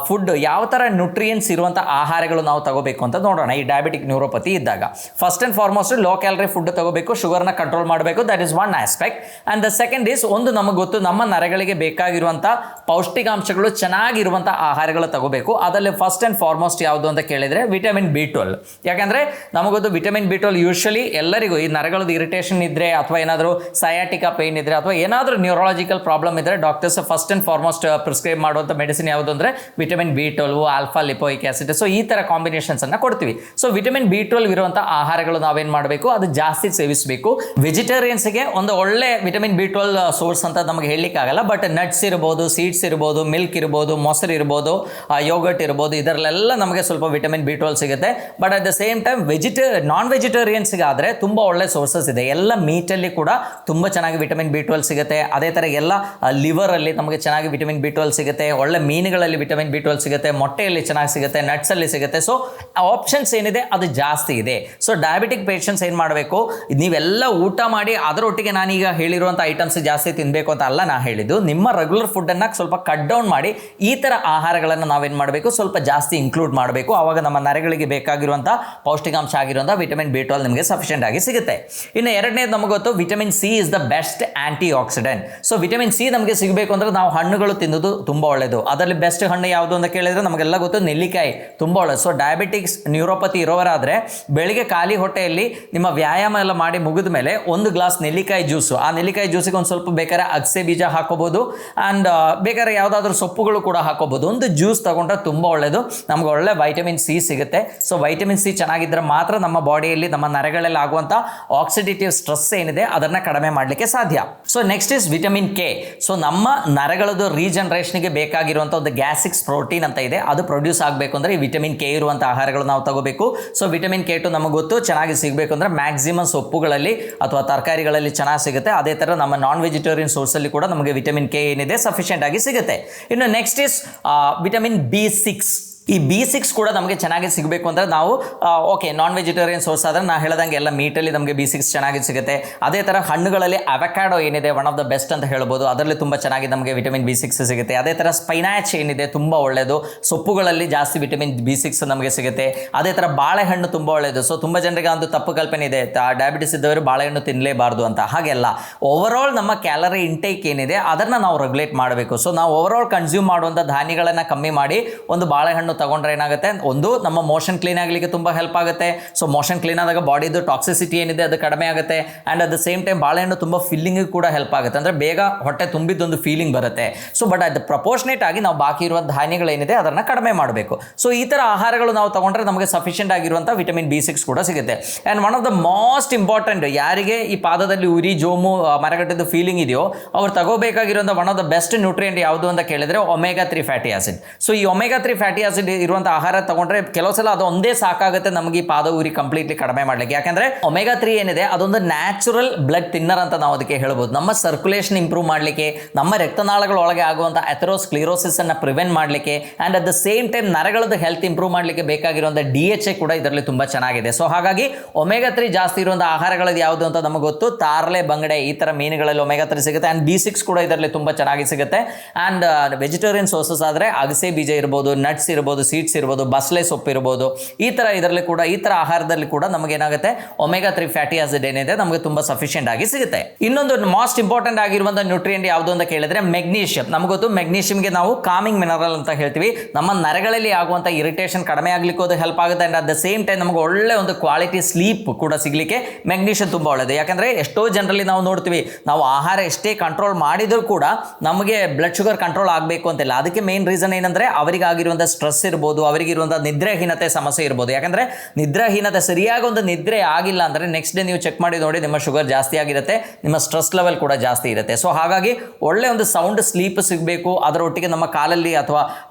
ಫುಡ್, ಯಾವ ಥರ ನ್ಯೂಟ್ರಿಯೆಂಟ್ಸ್ ಇರುವಂಥ ಆಹಾರಗಳು ನಾವು ತಗೋಬೇಕು ಅಂತ ನೋಡೋಣ. ಈ ಡಯಾಬಿಟಿಕ್ ನ್ಯೂರೋಪತಿ ಇದ್ದಾಗ first and foremost low calorie food ತಗೋಬೇಕು, ಶುಗರ್ನ ಕಂಟ್ರೋಲ್ ಮಾಡಬೇಕು. That is one aspect. And the second is, ಒಂದು ನಮಗೆ ಗೊತ್ತು ನಮ್ಮ ನರಗಳಿಗೆ ಬೇಕಾಗಿರುವಂಥ ಪೌಷ್ಟಿಕಾಂಶಗಳು ಚೆನ್ನಾಗಿರುವಂಥ ಆಹಾರಗಳು ತಗೋಬೇಕು. ಅದರಲ್ಲಿ ಫಸ್ಟ್ ಆ್ಯಂಡ್ ಫಾರ್ಮೋಸ್ಟ್ ಯಾವುದು ಅಂತ ಕೇಳಿದರೆ ವಿಟಮಿನ್ B12. ಯಾಕಂದರೆ ನಮಗೊತ್ತು ವಿಟಮಿನ್ B12 ಯೂಶ್ವಲಿ ಎಲ್ಲರಿಗೂ ಈ ನರಗಳದ್ದು ಇರಿಟೇಷನ್ ಇದ್ದರೆ ಅಥವಾ ಏನಾದರೂ ಸಯಾಟಿಕಾ ಪೇನ್ ಇದ್ದರೆ ಅಥವಾ ಏನಾದರೂ ನ್ಯೂರಾಲಜಿಕಲ್ ಪ್ರಾಬ್ಲಮ್ ಇದ್ದರೆ doctors first and foremost prescribe ಮಾಡುವಂಥ ಮೆಡಿಸಿನ್ ಯಾವುದು ಅಂದರೆ vitamin B12, alpha lipoic acid. So ಈ ಥರ ಕಾಂಬಿನೇಷನ್ಸನ್ನು ಕೊಡ್ತೀವಿ. ಸೊ ವಿಟಮಿನ್ B12 ಇರುವಂಥ ಆಹಾರಗಳು ನಾವೇನು ಮಾಡಬೇಕು, ಅದು ಜಾಸ್ತಿ ಸೇವಿಸಬೇಕು. ವೆಜಿಟೇರಿಯನ್ಸ್ಗೆ ಒಂದು ಒಳ್ಳೆ ವಿಟಮಿನ್ B12 ಸೋರ್ಸ್ ಅಂತ ನಮಗೆ ಹೇಳಲಿಕ್ಕಾಗಲ್ಲ. ಬಟ್ ನಟ್ಸ್ ಇರ್ಬೋದು, ಸೀಡ್ಸ್ ಇರ್ಬೋದು, ಮಿಲ್ಕ್ ಇರ್ಬೋದು, ಮೊಸರು ಇರ್ಬೋದು, ಯೋಗರ್ಟ್ ಇರ್ಬೋದು, ಇದರಲ್ಲೆಲ್ಲ ನಮಗೆ ಸ್ವಲ್ಪ ವಿಟಮಿನ್ B12 ಸಿಗುತ್ತೆ. But at the same time non ವೆಜಿಟೇರಿಯನ್ಸ್ಗೆ ಆದರೆ ತುಂಬ ಒಳ್ಳೆ ಸೋರ್ಸಸ್ ಇದೆ. ಎಲ್ಲ ಮೀಟಲ್ಲಿ ಕೂಡ ತುಂಬ ಚೆನ್ನಾಗಿ ವಿಟಮಿನ್ B12 ಸಿಗುತ್ತೆ. ಅದೇ ಥರ ಎಲ್ಲ ಲಿವರಲ್ಲಿ ನಮಗೆ ಚೆನ್ನಾಗಿ ವಿಟಮಿನ್ B12 ಸಿಗುತ್ತೆ, ಒಳ್ಳೆ ಮೀನುಗಳಲ್ಲಿ ವಿಟಮಿನ್ B12 ಸಿಗುತ್ತೆ, ಮೊಟ್ಟೆಯಲ್ಲಿ ಚೆನ್ನಾಗಿ ಸಿಗುತ್ತೆ, ನಟ್ಸಲ್ಲಿ ಸಿಗುತ್ತೆ. ಸೊ ಆಪ್ಷನ್ಸ್ ಏನಿದೆ ಅದು ಜಾಸ್ತಿ ಇದೆ. ಸೊ ಡಯಾಬಿಟಿಕ್ ಪೇಷಂಟ್ಸ್ ಏನು ಮಾಡಬೇಕು, ನೀವೆಲ್ಲ ಊಟ ಮಾಡಿ ಅದರೊಟ್ಟಿಗೆ ನಾನೀಗ ಹೇಳಿರುವಂಥ ಐಟಮ್ಸ್ ಜಾಸ್ತಿ ತಿನ್ನಬೇಕು ಅಂತ ಅಲ್ಲ ನಾ ಹೇಳಿದ್ದು. ನಿಮ್ಮ ರೆಗ್ಯುಲರ್ ಫುಡ್ಡನ್ನು ಸ್ವಲ್ಪ ಕಟ್ ಡೌನ್ ಮಾಡಿ ಈ ಥರ ಆಹಾರಗಳನ್ನು ನಾವೇನು ಮಾಡಬೇಕು, ಸ್ವಲ್ಪ ಜಾಸ್ತಿ ಇನ್ಕ್ಲೂಡ್ ಮಾಡಬೇಕು. ಆವಾಗ ನಮ್ಮ ನರಗಳಿಗೆ ಬೇಕಾಗಿರುವಂಥ ಪೌಷ್ಟಿಕಾಂಶ ಆಗಿರುವಂಥ ವಿಟಮಿನ್ B12 ನಿಮಗೆ ಸಫಿಷಿಯೆಂಟ್ ಆಗಿ ಸಿಗುತ್ತೆ. ಇನ್ನು ಎರಡನೇದು ನಮಗೆ ಗೊತ್ತು, vitamin C is the best anti accident. So vitamin C ನಮಗೆ ಸಿಗಬೇಕು ಅಂದರೆ ನಾವು ಹಣ್ಣುಗಳು ತಿನ್ನೋದು ತುಂಬ ಒಳ್ಳೆಯದು. ಅದರಲ್ಲಿ ಬೆಸ್ಟ್ ಹಣ್ಣು ಯಾವುದು ಅಂತ ಕೇಳಿದರೆ ನಮಗೆಲ್ಲ ಗೊತ್ತು, ನೆಲ್ಲಿಕಾಯಿ ತುಂಬ ಒಳ್ಳೆಯದು. ಸೊ ಡಯಾಬಿಟಿಕ್ಸ್ ನ್ಯೂರೋಪತಿ ಇರೋವರಾದರೆ ಬೆಳಿಗ್ಗೆ ಖಾಲಿ ಹೊಟ್ಟೆಯಲ್ಲಿ ನಿಮ್ಮ ವ್ಯಾಯಾಮ ಎಲ್ಲ ಮಾಡಿ ಮುಗಿದ ಮೇಲೆ 1 ಗ್ಲಾಸ್ ನೆಲ್ಲಿಕಾಯಿ ಜ್ಯೂಸು, ಆ ನೆಲ್ಲಿಕಾಯಿ ಜ್ಯೂಸಿಗೆ ಒಂದು ಸ್ವಲ್ಪ ಬೇಕಾದ್ರೆ ಅಗಸೆ ಬೀಜ ಹಾಕೋಬೋದು, ಆ್ಯಂಡ್ ಬೇಕಾದ್ರೆ ಯಾವುದಾದ್ರೂ ಸೊಪ್ಪುಗಳು ಕೂಡ ಹಾಕೋಬೋದು. ಒಂದು ಜ್ಯೂಸ್ ತಗೊಂಡ್ರೆ ತುಂಬ ಒಳ್ಳೆಯದು, ನಮ್ಗೆ ಒಳ್ಳೆ ವೈಟಮಿನ್ ಸಿ ಸಿಗುತ್ತೆ. ಸೊ ವೈಟಮಿನ್ ಸಿ ಚೆನ್ನಾಗಿದ್ದರೆ ಮಾತ್ರ ನಮ್ಮ ಬಾಡಿಯಲ್ಲಿ, ನಮ್ಮ ನರಗಳಲ್ಲಿ ಆಗುವಂಥ ಆಕ್ಸಿಡೇಟಿವ್ ಸ್ಟ್ರೆಸ್ ಏನಿದೆ ಅದನ್ನು ಕಡಿಮೆ ಮಾಡಲಿಕ್ಕೆ ಸಾಧ್ಯ. So next is vitamin K. So ನಮ್ಮ ನರಗಳದ್ದು ರೀಜನರೇಷನ್ಗೆ ಬೇಕಾಗಿರುವಂಥ ಒಂದು ಗ್ಯಾಸಿಕ್ಸ್ ಪ್ರೋಟೀನ್ ಅಂತ ಇದೆ, ಅದು ಪ್ರೊಡ್ಯೂಸ್ ಆಗಬೇಕು ಅಂದರೆ ಈ ವಿಟಮಿನ್ ಕೆ ಇರುವಂಥ ಆಹಾರಗಳು ನಾವು ತಗೋಬೇಕು. ಸೊ ವಿಟಮಿನ್ ಕೆ2 ನಮಗೆ ಗೊತ್ತು ಚೆನ್ನಾಗಿ ಸಿಗಬೇಕು ಅಂದರೆ ಮ್ಯಾಕ್ಸಿಮಮ್ ಸೊಪ್ಪುಗಳಲ್ಲಿ ಅಥವಾ ತರಕಾರಿಗಳಲ್ಲಿ ಚೆನ್ನಾಗಿ ಸಿಗುತ್ತೆ. ಅದೇ ಥರ ನಮ್ಮ ನಾನ್ ವೆಜಿಟೇರಿಯನ್ ಸೋರ್ಸಲ್ಲಿ ಕೂಡ ನಮಗೆ ವಿಟಮಿನ್ ಕೆ ಏನಿದೆ ಸಫಿಷಿಯೆಂಟ್ ಆಗಿ ಸಿಗುತ್ತೆ. ಇನ್ನು ನೆಕ್ಸ್ಟ್ ಇಸ್ ವಿಟಮಿನ್ B6. ಈ B6 ಕೂಡ ನಮಗೆ ಚೆನ್ನಾಗಿ ಸಿಗಬೇಕು ಅಂದರೆ ನಾವು ಓಕೆ ನಾನ್ ವೆಜಿಟೇರಿಯನ್ ಸೋರ್ಸ್ ಆದರೆ ನಾ ಹೇಳ್ದಂಗೆ ಎಲ್ಲ ಮೀಟಲ್ಲಿ ನಮಗೆ B6 ಚೆನ್ನಾಗಿ ಸಿಗುತ್ತೆ. ಅದೇ ಥರ ಹಣ್ಣುಗಳಲ್ಲಿ ಅವಕಾಡೋ ಏನಿದೆ ಒನ್ ಆಫ್ ದ ಬೆಸ್ಟ್ ಅಂತ ಹೇಳ್ಬೋದು, ಅದರಲ್ಲಿ ತುಂಬ ಚೆನ್ನಾಗಿ ನಮಗೆ ವಿಟಮಿನ್ B6 ಸಿಗುತ್ತೆ. ಅದೇ ಥರ ಸ್ಪೈನಾಚ್ ಏನಿದೆ ತುಂಬ ಒಳ್ಳೆಯದು, ಸೊಪ್ಪುಗಳಲ್ಲಿ ಜಾಸ್ತಿ ವಿಟಮಿನ್ B6 ನಮಗೆ ಸಿಗುತ್ತೆ. ಅದೇ ಥರ ಬಾಳೆಹಣ್ಣು ತುಂಬ ಒಳ್ಳೆಯದು. ಸೊ ತುಂಬ ಜನರಿಗೆ ಒಂದು ತಪ್ಪು ಕಲ್ಪನೆ ಇದೆ, ಡಯಾಬಿಟಿಸ್ ಇದ್ದವರು ಬಾಳೆಹಣ್ಣು ತಿನ್ನಲೇಬಾರ್ದು ಅಂತ. ಹಾಗೆಲ್ಲ ಓವರಾಲ್ ನಮ್ಮ ಕ್ಯಾಲರಿ ಇಂಟೇಕ್ ಏನಿದೆ ಅದನ್ನು ನಾವು ರೆಗ್ಯುಲೇಟ್ ಮಾಡಬೇಕು. ಸೊ ನಾವು ಓವರಾಲ್ ಕನ್ಸ್ಯೂಮ್ ಮಾಡುವಂಥ ಧಾನ್ಯಗಳನ್ನು ಕಮ್ಮಿ ಮಾಡಿ ಒಂದು ಬಾಳೆಹಣ್ಣು ತಗೊಂಡ್ರೆ ಏನಾಗುತ್ತೆ, ಒಂದು ನಮ್ಮ ಮೋಷನ್ ಕ್ಲೀನ್ ಆಗಲಿಕ್ಕೆ ತುಂಬ ಹೆಲ್ಪ್ ಆಗುತ್ತೆ. ಸೊ ಮೋಷನ್ ಕ್ಲೀನ್ ಆದಾಗ ಬಾಡಿದು ಟಾಕ್ಸಿಸಿಟಿ ಏನಿದೆ ಅದು ಕಡಿಮೆ ಆಗುತ್ತೆ. And at the same time ಬಾಳೆಹಣ್ಣು ತುಂಬ ಫಿಲ್ಲಿಂಗ್ ಕೂಡ ಹೆಲ್ಪ್ ಆಗುತ್ತೆ, ಅಂದರೆ ಬೇಗ ಹೊಟ್ಟೆ ತುಂಬಿದ್ದೊಂದು ಫೀಲಿಂಗ್ ಬರುತ್ತೆ. ಸೊ ಬಟ್ ಅದು ಪ್ರಪೋರ್ಷನೇಟ್ ಆಗಿ ನಾವು ಬಾಕಿ ಇರುವ ಧಾನ್ಯಗಳೇನಿದೆ ಅದನ್ನು ಕಡಿಮೆ ಮಾಡಬೇಕು. ಸೊ ಈ ಥರ ಆಹಾರಗಳು ನಾವು ತಗೊಂಡ್ರೆ ನಮಗೆ ಸಫಿಷಿಯೆಂಟ್ ಆಗಿರುವಂಥ ವಿಟಮಿನ್ B6 ಕೂಡ ಸಿಗುತ್ತೆ. And one of the most important, ಯಾರಿಗೆ ಈ ಪಾದದಲ್ಲಿ ಉರಿ, ಜೋಮು, ಮರಗಟ್ಟದ ಫೀಲಿಂಗ್ ಇದೆಯೋ ಅವ್ರು ತಗೋಬೇಕಾಗಿರುವಂಥ one of the best nutrient ಯಾವುದು ಅಂತ ಕೇಳಿದರೆ omega-3 ಫ್ಯಾಟಿ ಆಸಿಡ್. ಸೊ ಈ omega-3 ಫ್ಯಾಟಿ ಆಸಿಡ್ ಇರುವಂಥ ಆಹಾರ ತಗೊಂಡ್ರೆ ಕೆಲವು ಸಲ ಅದು ಒಂದೇ ಸಾಕಾಗುತ್ತೆ ನಮಗೆ ಈ ಪಾದ ಉರಿ ಕಂಪ್ಲೀಟ್ಲಿ ಕಡಿಮೆ ಮಾಡಲಿಕ್ಕೆ. ಯಾಕಂದರೆ omega-3 ಏನಿದೆ ಅದೊಂದು ನ್ಯಾಚುರಲ್ ಬ್ಲಡ್ ತಿನ್ನರ್ ಅಂತ ನಾವು ಅದಕ್ಕೆ ಹೇಳ್ಬೋದು. ನಮ್ಮ ಸರ್ಕ್ಯುಲೇಷನ್ ಇಂಪ್ರೂವ್ ಮಾಡಲಿಕ್ಕೆ, ನಮ್ಮ ರಕ್ತನಾಳಗಳೊಳಗೆ ಆಗುವಂಥ ಅಥೆರೋಸ್ಕ್ಲಿರೋಸಿಸ್ ಅನ್ನು ಪ್ರಿವೆಂಟ್ ಮಾಡಲಿಕ್ಕೆ, and at the same time ನರಗಳದ್ದು ಹೆಲ್ತ್ ಇಂಪ್ರೂವ್ ಮಾಡಲಿಕ್ಕೆ ಬೇಕಾಗಿರುವಂಥ DHA ಕೂಡ ಇದರಲ್ಲಿ ತುಂಬ ಚೆನ್ನಾಗಿದೆ. ಸೊ ಹಾಗಾಗಿ omega-3 ಜಾಸ್ತಿ ಇರುವಂಥ ಆಹಾರಗಳದ್ದು ಯಾವುದು ಅಂತ ನಮಗೆ ಗೊತ್ತು, ತಾರಲೆ, ಬಂಗಡೆ, ಈ ಥರ ಮೀನುಗಳಲ್ಲಿ omega-3 ಸಿಗುತ್ತೆ. ಆ್ಯಂಡ್ B6 ಕೂಡ ಇದರಲ್ಲಿ ತುಂಬ ಚೆನ್ನಾಗಿ ಸಿಗುತ್ತೆ. ಆ್ಯಂಡ್ ವೆಜಿಟೇರಿಯನ್ ಸೋರ್ಸಸ್ ಆದರೆ ಅಗಸೆ ಬೀಜ ಇರ್ಬೋದು, ನಟ್ಸ್ ಇರ್ಬೋದು, ಇರ್ಬೋದು, ಸೀಡ್ಸ್ ಇರ್ಬೋದು, ಬಸ್ಲೆ ಸೊಪ್ಪು ಇರ್ಬೋದು, ಈ ಥರ ಇದರಲ್ಲಿ ಕೂಡ ಈ ಥರ ಆಹಾರದಲ್ಲಿ ಕೂಡ ನಮಗೆ ಏನಾಗುತ್ತೆ ಒಮೆಗಾ 3 ಫ್ಯಾಟಿ ಆಸಿಡ್ ಏನಿದೆ ನಮಗೆ ತುಂಬ ಸಫಿಷಿಯೆಂಟ್ ಆಗಿ ಸಿಗುತ್ತೆ. ಇನ್ನೊಂದು ಮೋಸ್ಟ್ ಇಂಪಾರ್ಟೆಂಟ್ ಆಗಿರುವಂಥ ನ್ಯೂಟ್ರಿಯೆಂಟ್ ಯಾವುದು ಅಂತ ಕೇಳಿದ್ರೆ ಮೆಗ್ನೀಷಿಯಂ. ನಮ್ಗೆ ಗೊತ್ತು ಮೆಗ್ನೀಷಿಯಂಗೆ ನಾವು ಕಾಮಿಂಗ್ ಮಿನರಲ್ ಅಂತ ಹೇಳ್ತೀವಿ. ನಮ್ಮ ನರಗಳಲ್ಲಿ ಆಗುವಂಥ ಇರಿಟೇಷನ್ ಕಡಿಮೆ ಆಗ್ಲಿಕ್ಕೂ ಅದು ಹೆಲ್ಪ್ ಆಗುತ್ತೆ. And at the same time ನಮಗೆ ಒಳ್ಳೆ ಒಂದು ಕ್ವಾಲಿಟಿ ಸ್ಲೀಪ್ ಕೂಡ ಸಿಗಲಿಕ್ಕೆ ಮೆಗ್ನೀಷಿಯಂ ತುಂಬ ಒಳ್ಳೆಯದು. ಯಾಕಂದರೆ ಎಷ್ಟೋ ಜನರಲ್ಲಿ ನಾವು ನೋಡ್ತೀವಿ, ನಾವು ಆಹಾರ ಎಷ್ಟೇ ಕಂಟ್ರೋಲ್ ಮಾಡಿದರೂ ಕೂಡ ನಮಗೆ ಬ್ಲಡ್ ಶುಗರ್ ಕಂಟ್ರೋಲ್ ಆಗಬೇಕು ಅಂತಿಲ್ಲ. ಅದಕ್ಕೆ ಮೇನ್ ರೀಸನ್ ಏನಂದರೆ ಅವರಿಗಾಗಿರುವಂಥ ಸ್ಟ್ರೆಸ್ ಇರ್ಬೋದು, ಅವರಿಗಿರುವಂಥ ನಿದ್ರಾಹೀನತೆ ಸಮಸ್ಯೆ ಇರ್ಬೋದು. ಯಾಕಂದರೆ ನಿದ್ರಾಹೀನತೆ ಸರಿಯಾಗಿ ಒಂದು ನಿದ್ರೆ ಆಗಿಲ್ಲ ಅಂದರೆ ನೆಕ್ಸ್ಟ್ ಡೇ ನೀವು ಚೆಕ್ ಮಾಡಿ ನೋಡಿ, ನಿಮ್ಮ ಶುಗರ್ ಜಾಸ್ತಿ ಆಗಿರುತ್ತೆ, ನಿಮ್ಮ ಸ್ಟ್ರೆಸ್ ಲೆವೆಲ್ ಕೂಡ ಜಾಸ್ತಿ ಇರುತ್ತೆ. ಸೊ ಹಾಗಾಗಿ ಒಳ್ಳೆ ಒಂದು ಸೌಂಡ್ ಸ್ಲೀಪ್ ಸಿಗಬೇಕು. ಅದರೊಟ್ಟಿಗೆ ನಮ್ಮ ಕಾಲಲ್ಲಿ ಅಥವಾ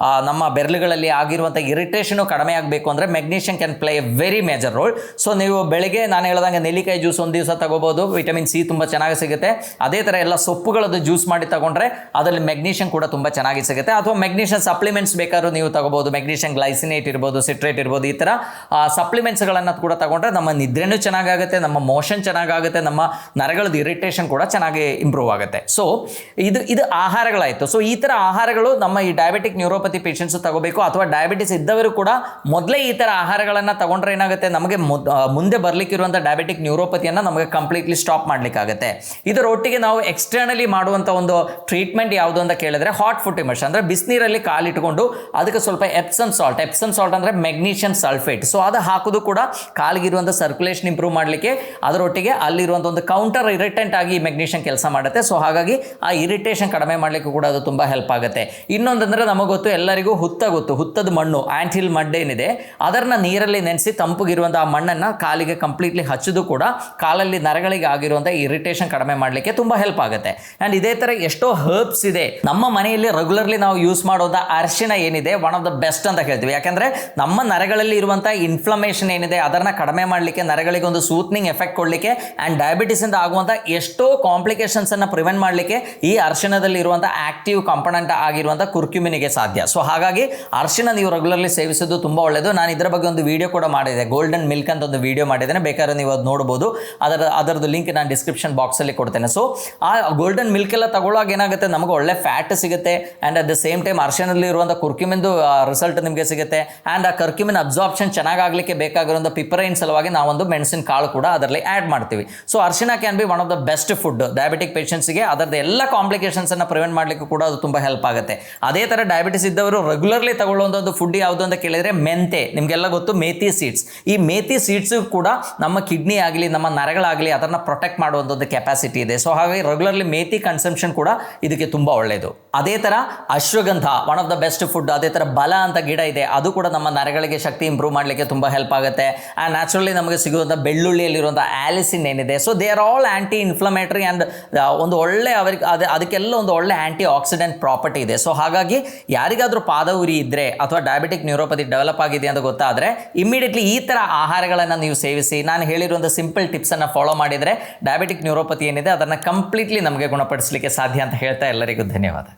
ನಮ್ಮ ಬೆರಳುಗಳಲ್ಲಿ ಆಗಿರುವಂಥ ಇರಿಟೇಷನು ಕಡಿಮೆ ಆಗಬೇಕು ಅಂದರೆ magnesium can play A very major role. So ನೀವು ಬೆಳಗ್ಗೆ ನಾನು ಹೇಳ್ದಂಗೆ ನೆಲ್ಲಿಕಾಯಿ ಜ್ಯೂಸ್ ಒಂದು ದಿವಸ ತಗೋಬೋದು, ವಿಟಮಿನ್ ಸಿ ತುಂಬ ಚೆನ್ನಾಗಿ ಸಿಗುತ್ತೆ. ಅದೇ ಥರ ಎಲ್ಲ ಸೊಪ್ಪುಗಳದ್ದು ಜ್ಯೂಸ್ ಮಾಡಿ ತಗೊಂಡ್ರೆ ಅದರಲ್ಲಿ ಮೆಗ್ನೀಷಿಯಂ ಕೂಡ ತುಂಬ ಚೆನ್ನಾಗಿ ಸಿಗುತ್ತೆ. ಅಥವಾ ಮೆಗ್ನೀಷಿಯಂ ಸಪ್ಲಿಮೆಂಟ್ಸ್ ಬೇಕಾದ್ರೂ ನೀವು ತಗೋಬೋದು. ಮೆಗ್ನೀಷಿಯಂ ಗ್ಲೈಸಿನೇಟ್ ಇರ್ಬೋದು, ಸಿಟ್ರೇಟ್ ಇರ್ಬೋದು, ಈ ಥರ ಸಪ್ಲಿಮೆಂಟ್ಸ್ಗಳನ್ನು ಕೂಡ ತಗೊಂಡ್ರೆ ನಮ್ಮ ನಿದ್ರೆನೂ ಚೆನ್ನಾಗಾಗುತ್ತೆ, ನಮ್ಮ ಮೋಷನ್ ಚೆನ್ನಾಗಾಗುತ್ತೆ, ನಮ್ಮ ನರಗಳದ್ದು ಇರಿಟೇಷನ್ ಕೂಡ ಚೆನ್ನಾಗಿ ಇಂಪ್ರೂವ್ ಆಗುತ್ತೆ. ಸೊ ಇದು ಆಹಾರಗಳಾಯಿತು. ಸೊ ಈ ಥರ ಆಹಾರಗಳು ನಮ್ಮ ಈ ಡಯಾಬಿಟಿಕ್ ನ್ಯೂರೋಪತಿ ಪೇಷಂಟ್ಸ್ ತಗೋಬೇಕು. ಅಥವಾ ಡಯಾಬಿಟಿಸ್ ಇದ್ದವರು ಕೂಡ ಮೊದಲೇ ಈ ಥರ ಆಹಾರಗಳನ್ನು ತಗೊಂಡ್ರೆ ಏನಾಗುತ್ತೆ, ನಮಗೆ ಮುಂದೆ ಬರಲಿಕ್ಕಿರುವಂಥ ಡಯಾಬಿಟಿಕ್ ನ್ಯೂರೋಪತಿಯನ್ನು ನಮಗೆ ಕಂಪ್ಲೀಟ್ಲಿ ಸ್ಟಾಪ್ ಮಾಡಲಿಕ್ಕಾಗುತ್ತೆ. ಇದರೊಟ್ಟಿಗೆ ನಾವು ಎಕ್ಸ್ಟರ್ನಲಿ ಮಾಡುವಂಥ ಒಂದು ಟ್ರೀಟ್ಮೆಂಟ್ ಯಾವುದು ಅಂತ ಕೇಳಿದ್ರೆ ಹಾಟ್ ಫುಟ್ ಇಮರ್ಷನ್, ಅಂದರೆ ಬಿಸಿನೀರಲ್ಲಿ ಕಾಲಿಟ್ಕೊಂಡು ಅದಕ್ಕೆ ಸ್ವಲ್ಪ ಎಪ್ಸಮ್ ಸಾಲ್ಟ್ ಅಂದರೆ ಮೆಗ್ನೀಷಿಯಂ ಸಲ್ಫೇಟ್. ಸೊ ಅದು ಹಾಕೋದು ಕೂಡ ಕಾಲಿಗಿರುವಂಥ ಸರ್ಕ್ಯುಲೇಷನ್ ಇಂಪ್ರೂವ್ ಮಾಡಲಿಕ್ಕೆ, ಅದರೊಟ್ಟಿಗೆ ಅಲ್ಲಿರುವಂಥ ಒಂದು ಕೌಂಟರ್ ಇರಿಟೆಂಟ್ ಆಗಿ ಮೆಗ್ನೀಷಿಯಂ ಕೆಲಸ ಮಾಡುತ್ತೆ. ಸೊ ಹಾಗಾಗಿ ಆ ಇರಿಟೇಷನ್ ಕಡಿಮೆ ಮಾಡಲಿಕ್ಕೂ ಕೂಡ ಅದು ತುಂಬ ಹೆಲ್ಪ್ ಆಗುತ್ತೆ. ಇನ್ನೊಂದಂದರೆ ನಮಗೆ ಗೊತ್ತು, ಎಲ್ಲರಿಗೂ ಹುತ್ತದ ಮಣ್ಣು ಆ್ಯಂಟಿಲ್ ಮಡ್ ಏನಿದೆ ಅದನ್ನ ನೀರಲ್ಲಿ ನೆನೆಸಿ ತಂಪುಗಿರುವಂಥ ಆ ಮಣ್ಣನ್ನು ಕಾಲಿಗೆ ಕಂಪ್ಲೀಟ್ಲಿ ಹಚ್ಚೋದು ಕೂಡ ಕಾಲಲ್ಲಿ ನರಗಳಿಗೆ ಆಗಿರುವಂಥ ಇರಿಟೇಷನ್ ಕಡಿಮೆ ಮಾಡಲಿಕ್ಕೆ ತುಂಬ ಹೆಲ್ಪ್ ಆಗುತ್ತೆ. ಆ್ಯಂಡ್ ಇದೇ ಥರ ಎಷ್ಟೋ ಹರ್ಬ್ಸ್ ಇದೆ ನಮ್ಮ ಮನೆಯಲ್ಲಿ ರೆಗ್ಯುಲರ್ಲಿ ನಾವು ಯೂಸ್ ಮಾಡೋದ ಅರಿಶಿಣ ಏನಿದೆ ಒನ್ ಆಫ್ ದ ಬೆಸ್ಟ್ ಅಂತ ಹೇಳ್ತೀವಿ. ಯಾಕಂದರೆ ನಮ್ಮ ನರಗಳಲ್ಲಿ ಇರುವಂಥ ಇನ್ಫ್ಲಮೇಷನ್ ಏನಿದೆ ಅದನ್ನು ಕಡಿಮೆ ಮಾಡಲಿಕ್ಕೆ, ನರಗಳಿಗೆ ಒಂದು ಸೂತ್ನಿಂಗ್ ಎಫೆಕ್ಟ್ ಕೊಡಲಿಕ್ಕೆ ಆ್ಯಂಡ್ ಡಯಾಬಿಟಿಸಿಂದ ಆಗುವಂಥ ಎಷ್ಟೋ ಕಾಂಪ್ಲಿಕೇಶನ್ಸನ್ನು ಪ್ರಿವೆಂಟ್ ಮಾಡಲಿಕ್ಕೆ ಈ ಅರಿಶಿಣದಲ್ಲಿ ಇರುವಂಥ ಆಕ್ಟಿವ್ ಕಾಂಪೊನೆಂಟ್ ಆಗಿರುವಂಥ ಕುರ್ಕ್ಯುಮಿನಿಗೆ ಸಾಧ್ಯ. ಸೊ ಹಾಗಾಗಿ ಅರಿಶಿಣ ನೀವು ರೆಗ್ಯುಲರ್ಲಿ ಸೇವಿಸೋದು ತುಂಬ ಒಳ್ಳೆಯದು. ನಾನು ಇದರ ಬಗ್ಗೆ ಒಂದು ವಿಡಿಯೋ ಕೂಡ ಮಾಡಿದೆ, ಗೋಲ್ಡನ್ ಮಿಲ್ಕ್ ಅಂತ ಒಂದು ವಿಡಿಯೋ ಮಾಡಿದ್ದೇನೆ, ಬೇಕಾದ್ರೆ ನೀವು ಅದು ನೋಡ್ಬೋದು. ಅದರದ್ದು ಲಿಂಕ್ ನಾನು ಡಿಸ್ಕ್ರಿಪ್ಷನ್ ಬಾಕ್ಸಲ್ಲಿ ಕೊಡ್ತೇನೆ. ಸೊ ಆ ಗೋಲ್ಡನ್ ಮಿಲ್ಕ್ ಎಲ್ಲ ತಗೊಳ್ಳೋವಾಗ ಏನಾಗುತ್ತೆ, ನಮಗೆ ಒಳ್ಳೆ ಫ್ಯಾಟ್ ಸಿಗುತ್ತೆ and at the same time ಅರಿಶಿಣದಲ್ಲಿ ಇರುವಂಥ ಕುರ್ಕ್ಯುಮಿನ್ದು ರಿಸಲ್ಟ್ ನಿಮಗೆ ಸಿಗುತ್ತೆ. ಆ್ಯಂಡ್ ಆ ಕರ್ಕ್ಯುಮಿನ್ ಅಬ್ಸಾರ್ಪ್ಷನ್ ಚೆನ್ನಾಗಾಗಲಿಕ್ಕೆ ಬೇಕಾಗಿರುವಂಥ ಪಿಪರೈನ್ ಸಲುವಾಗಿ ನಾವೊಂದು ಮೆಣಸಿನ ಕಾಳು ಕೂಡ ಅದರಲ್ಲಿ ಆ್ಯಡ್ ಮಾಡ್ತೀವಿ. ಸೊ ಅರಿಶಿಣ can be one of the best food diabetic ಪೇಷಂಟ್ಸ್ಗೆ. ಅದರದ್ದು ಎಲ್ಲ ಕಾಂಪ್ಲಿಕೇಶನ್ಸನ್ನು ಪ್ರಿವೆಂಟ್ ಮಾಡಲಿಕ್ಕೂ ಕೂಡ ಅದು ತುಂಬ ಹೆಲ್ಪ್ ಆಗುತ್ತೆ. ಅದೇ ಥರ ಡಯಾಬಿಟಿಸ್ ಇದ್ದವರು ರೆಗ್ಯುಲರ್ಲಿ ತಗೊಳ್ಳುವಂಥ ಒಂದು ಫುಡ್ ಯಾವುದು ಅಂತ ಕೇಳಿದರೆ ಮೆಂತೆ. ನಿಮಗೆಲ್ಲ ಗೊತ್ತು, ಮೇಥಿ ಸೀಡ್ಸ್. ಈ ಮೇಥಿ ಸೀಡ್ಸು ಕೂಡ ನಮ್ಮ ಕಿಡ್ನಿ ಆಗಲಿ ನಮ್ಮ ನರಗಳಾಗಲಿ ಅದನ್ನು ಪ್ರೊಟೆಕ್ಟ್ ಮಾಡುವಂಥದ್ದು ಕೆಪಾಸಿಟಿ ಇದೆ. ಸೊ ಹಾಗಾಗಿ ರೆಗ್ಯುಲರ್ಲಿ ಮೇಥಿ ಕನ್ಸಂಪ್ಷನ್ ಕೂಡ ಇದಕ್ಕೆ ತುಂಬ ಒಳ್ಳೆಯದು. ಅದೇ ಥರ ashwagandha one of the best food. ಅದೇ ಥರ ಬಲ ಅಂತ ಗಿಡ ಇದೆ, ಅದು ಕೂಡ ನಮ್ಮ ನರಗಳಿಗೆ ಶಕ್ತಿ ಇಂಪ್ರೂವ್ ಮಾಡಲಿಕ್ಕೆ ತುಂಬ ಹೆಲ್ಪ್ ಆಗುತ್ತೆ. ಆ್ಯಂಡ್ ನ್ಯಾಚುರಲಿ ನಮಗೆ ಸಿಗುವಂಥ ಬೆಳ್ಳುಳ್ಳಿಯಲ್ಲಿರುವಂಥ ಆಲಿಸಿನ್ ಏನಿದೆ, so they are all anti inflammatory and ಒಂದು ಒಳ್ಳೆ ಅದಕ್ಕೆಲ್ಲ ಒಂದು ಒಳ್ಳೆ ಆ್ಯಂಟಿ ಆಕ್ಸಿಡೆಂಟ್ ಪ್ರಾಪರ್ಟಿ ಇದೆ. ಸೊ ಹಾಗಾಗಿ ಯಾರಿಗಾದರೂ ಪಾದ ಉರಿ ಇದ್ದರೆ ಅಥವಾ ಡಯಾಬಿಟಿಕ್ ನ್ಯೂರೋಪತಿ ಡೆವಲಪ್ ಆಗಿದೆ ಅಂತ ಗೊತ್ತಾದರೆ ಇಮಿಡಿಯೇಟ್ಲಿ ಈ ಥರ ಆಹಾರಗಳನ್ನು ನೀವು ಸೇವಿಸಿ, ನಾನು ಹೇಳಿರುವಂಥ ಸಿಂಪಲ್ ಟಿಪ್ಸನ್ನು ಫಾಲೋ ಮಾಡಿದರೆ ಡಯಾಬಿಟಿಕ್ ನ್ಯೂರೋಪತಿ ಏನಿದೆ ಅದನ್ನು ಕಂಪ್ಲೀಟ್ಲಿ ನಮಗೆ ಗುಣಪಡಿಸಲಿಕ್ಕೆ ಸಾಧ್ಯ ಅಂತ ಹೇಳ್ತಾ ಎಲ್ಲರಿಗೂ ಧನ್ಯವಾದ.